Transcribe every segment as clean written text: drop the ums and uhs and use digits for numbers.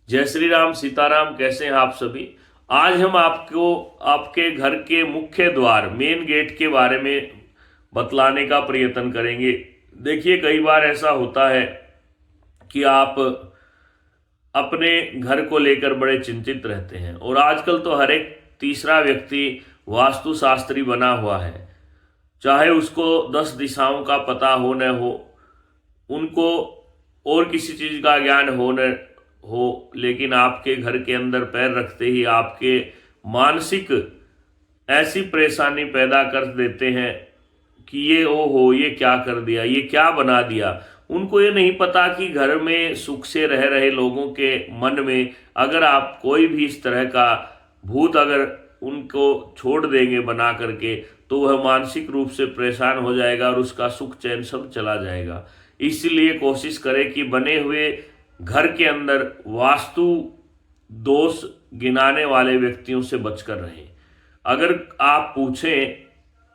जय श्री राम सीताराम। कैसे हैं आप सभी। आज हम आपको आपके घर के मुख्य द्वार मेन गेट के बारे में बतलाने का प्रयत्न करेंगे। देखिए, कई बार ऐसा होता है कि आप अपने घर को लेकर बड़े चिंतित रहते हैं और आजकल तो हर एक तीसरा व्यक्ति वास्तुशास्त्री बना हुआ है। चाहे उसको 10 दिशाओं का पता हो न हो, उनको और किसी चीज का ज्ञान हो न हो, लेकिन आपके घर के अंदर पैर रखते ही आपके मानसिक ऐसी परेशानी पैदा कर देते हैं कि ये ओ हो, ये क्या कर दिया, ये क्या बना दिया। उनको ये नहीं पता कि घर में सुख से रह रहे लोगों के मन में अगर आप कोई भी इस तरह का भूत अगर उनको छोड़ देंगे बना करके, तो वह मानसिक रूप से परेशान हो जाएगा और उसका सुख चैन सब चला जाएगा। इसलिए कोशिश करें कि बने हुए घर के अंदर वास्तु दोष गिनाने वाले व्यक्तियों से बचकर रहें। अगर आप पूछें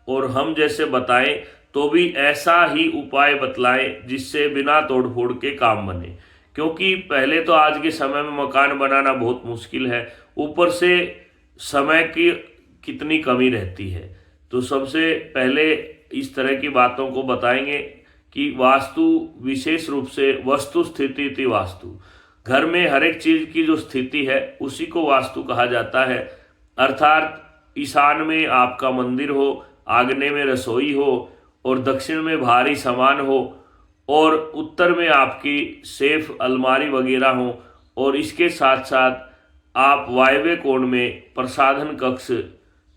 और हम जैसे बताएं तो भी ऐसा ही उपाय बतलाएं जिससे बिना तोड़ फोड़ के काम बने, क्योंकि पहले तो आज के समय में मकान बनाना बहुत मुश्किल है, ऊपर से समय की कितनी कमी रहती है। तो सबसे पहले इस तरह की बातों को बताएंगे कि वास्तु विशेष रूप से वस्तु स्थिति इति वास्तु, घर में हर एक चीज की जो स्थिति है उसी को वास्तु कहा जाता है। अर्थात ईशान में आपका मंदिर हो, आग्नेय में रसोई हो और दक्षिण में भारी सामान हो और उत्तर में आपकी सेफ अलमारी वगैरह हो, और इसके साथ साथ आप वायव्य कोण में प्रसाधन कक्ष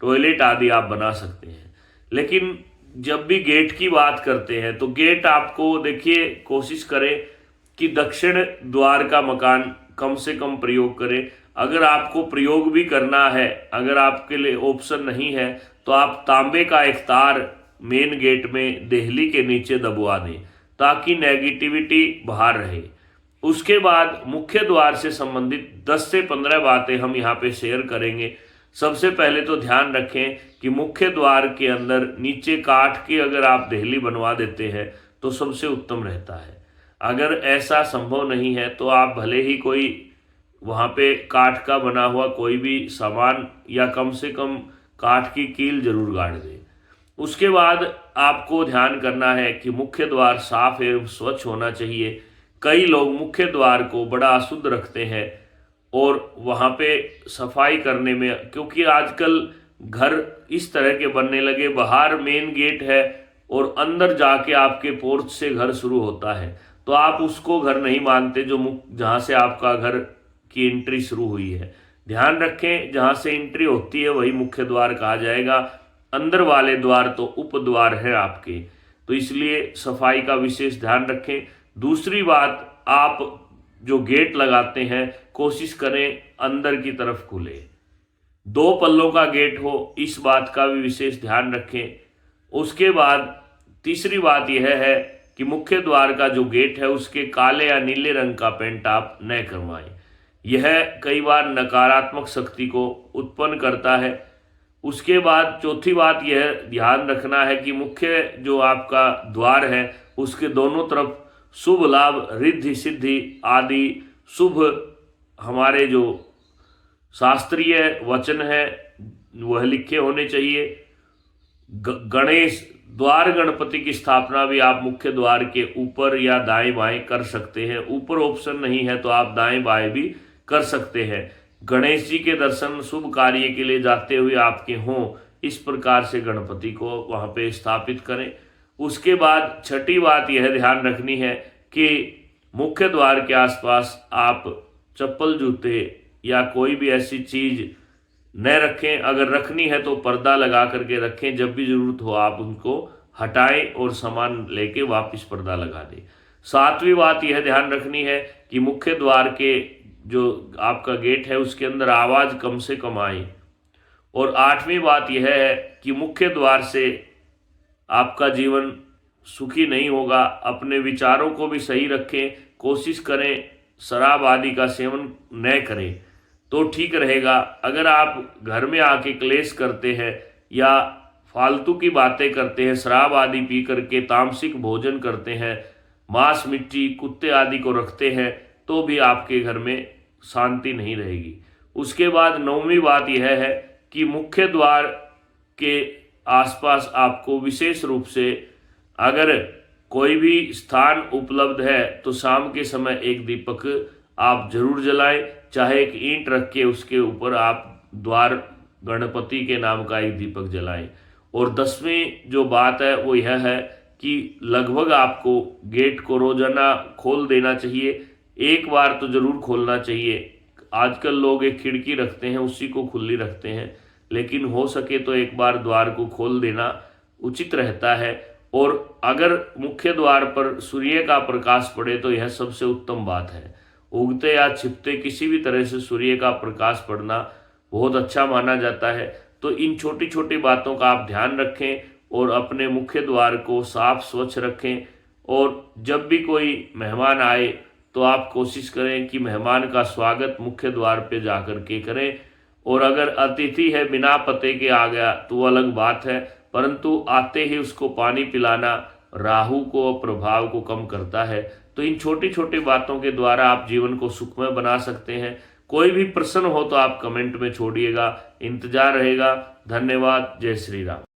टॉयलेट आदि आप बना सकते हैं। लेकिन जब भी गेट की बात करते हैं तो गेट आपको देखिए कोशिश करें कि दक्षिण द्वार का मकान कम से कम प्रयोग करें। अगर आपको प्रयोग भी करना है, अगर आपके लिए ऑप्शन नहीं है, तो आप तांबे का एक तार मेन गेट में देहली के नीचे दबवा दें ताकि नेगेटिविटी बाहर रहे। उसके बाद मुख्य द्वार से संबंधित 10 से 15 बातें हम यहाँ पे शेयर करेंगे। सबसे पहले तो ध्यान रखें कि मुख्य द्वार के अंदर नीचे काठ की अगर आप देहली बनवा देते हैं तो सबसे उत्तम रहता है। अगर ऐसा संभव नहीं है तो आप भले ही कोई वहाँ पे काठ का बना हुआ कोई भी सामान या कम से कम काठ की कील जरूर गाड़ दें। उसके बाद आपको ध्यान करना है कि मुख्य द्वार साफ एवं स्वच्छ होना चाहिए। कई लोग मुख्य द्वार को बड़ा अशुद्ध रखते हैं और वहाँ पे सफाई करने में, क्योंकि आजकल घर इस तरह के बनने लगे, बाहर मेन गेट है और अंदर जाके आपके पोर्च से घर शुरू होता है, तो आप उसको घर नहीं मानते जो जहाँ से आपका घर की एंट्री शुरू हुई है। ध्यान रखें, जहाँ से एंट्री होती है वही मुख्य द्वार कहा जाएगा, अंदर वाले द्वार तो उपद्वार है आपके। तो इसलिए सफाई का विशेष ध्यान रखें। दूसरी बात, आप जो गेट लगाते हैं कोशिश करें अंदर की तरफ खुले, 2 पल्लों का गेट हो, इस बात का भी विशेष ध्यान रखें। उसके बाद तीसरी बात यह है कि मुख्य द्वार का जो गेट है उसके काले या नीले रंग का पेंट आप न करवाएं। यह कई बार नकारात्मक शक्ति को उत्पन्न करता है। उसके बाद चौथी बात यह ध्यान रखना है कि मुख्य जो आपका द्वार है उसके दोनों तरफ शुभ लाभ, रिद्धि सिद्धि आदि शुभ हमारे जो शास्त्रीय वचन है वह लिखे होने चाहिए। गणेश द्वार गणपति की स्थापना भी आप मुख्य द्वार के ऊपर या दाएं बाएं कर सकते हैं। ऊपर ऑप्शन नहीं है तो आप दाएं बाएं भी कर सकते हैं। गणेश जी के दर्शन शुभ कार्य के लिए जाते हुए आपके हों, इस प्रकार से गणपति को वहां पे स्थापित करें। उसके बाद छठी बात यह ध्यान रखनी है कि मुख्य द्वार के आसपास आप चप्पल जूते या कोई भी ऐसी चीज न रखें। अगर रखनी है तो पर्दा लगा करके रखें, जब भी जरूरत हो आप उनको हटाएं और सामान लेके वापस पर्दा लगा दें। 7वीं बात यह ध्यान रखनी है कि मुख्य द्वार के जो आपका गेट है उसके अंदर आवाज कम से कम आए। और 8वीं बात यह है कि मुख्य द्वार से आपका जीवन सुखी नहीं होगा। अपने विचारों को भी सही रखें, कोशिश करें शराब आदि का सेवन न करें तो ठीक रहेगा। अगर आप घर में आके क्लेश करते हैं या फालतू की बातें करते हैं, शराब आदि पी करके तामसिक भोजन करते हैं, मांस मिट्टी कुत्ते आदि को रखते हैं, तो भी आपके घर में शांति नहीं रहेगी। उसके बाद 9वीं बात यह है कि मुख्य द्वार के आसपास आपको विशेष रूप से अगर कोई भी स्थान उपलब्ध है तो शाम के समय एक दीपक आप जरूर जलाएं, चाहे एक ईंट रख के उसके ऊपर आप द्वार गणपति के नाम का एक दीपक जलाएं। और 10वीं जो बात है वो यह है कि लगभग आपको गेट को रोजाना खोल देना चाहिए, एक बार तो जरूर खोलना चाहिए। आजकल लोग एक खिड़की रखते हैं उसी को खुली रखते हैं, लेकिन हो सके तो एक बार द्वार को खोल देना उचित रहता है। और अगर मुख्य द्वार पर सूर्य का प्रकाश पड़े तो यह सबसे उत्तम बात है। उगते या छिपते किसी भी तरह से सूर्य का प्रकाश पड़ना बहुत अच्छा माना जाता है। तो इन छोटी छोटी बातों का आप ध्यान रखें और अपने मुख्य द्वार को साफ स्वच्छ रखें। और जब भी कोई मेहमान आए तो आप कोशिश करें कि मेहमान का स्वागत मुख्य द्वार पे जाकर के करें। और अगर अतिथि है बिना पते के आ गया तो वो अलग बात है, परंतु आते ही उसको पानी पिलाना राहु को प्रभाव को कम करता है। तो इन छोटी छोटी बातों के द्वारा आप जीवन को सुखमय बना सकते हैं। कोई भी प्रश्न हो तो आप कमेंट में छोड़िएगा, इंतजार रहेगा। धन्यवाद। जय श्री राम।